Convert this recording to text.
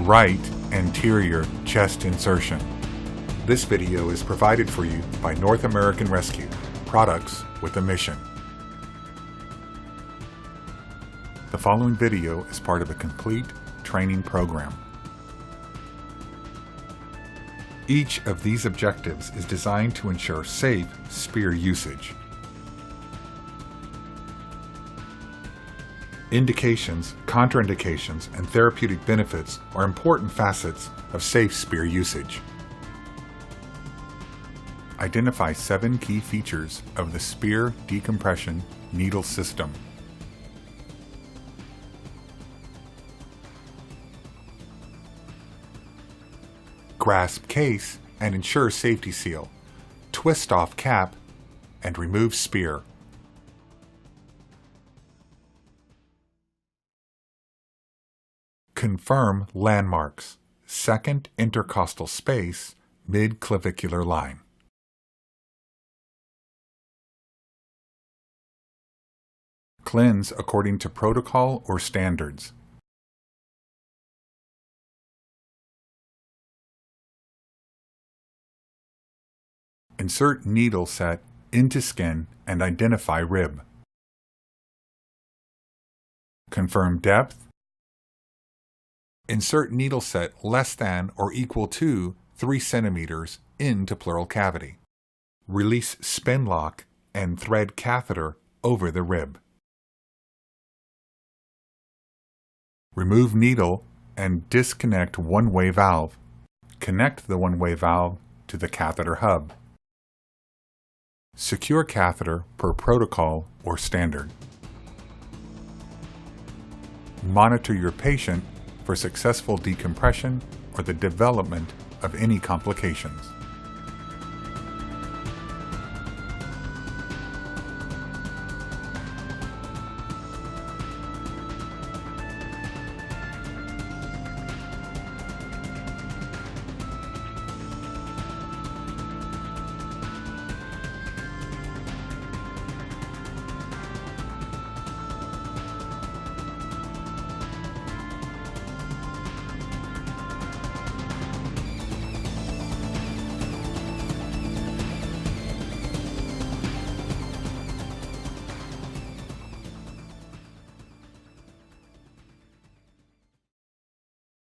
Right Anterior Chest Insertion. This video is provided for you by North American Rescue, products with a mission. The following video is part of a complete training program. Each of these objectives is designed to ensure safe SPEAR usage. Indications, contraindications, and therapeutic benefits are important facets of safe SPEAR usage. Identify 7 key features of the SPEAR Decompression Needle System. Grasp case and ensure safety seal. Twist off cap and remove SPEAR. Confirm landmarks. Second intercostal space, mid-clavicular line. Cleanse according to protocol or standards. Insert needle set into skin and identify rib. Confirm depth. Insert needle set less than or equal to 3 cm into pleural cavity. Release spin lock and thread catheter over the rib. Remove needle and disconnect one-way valve. Connect the one-way valve to the catheter hub. Secure catheter per protocol or standard. Monitor your patient for successful decompression or the development of any complications.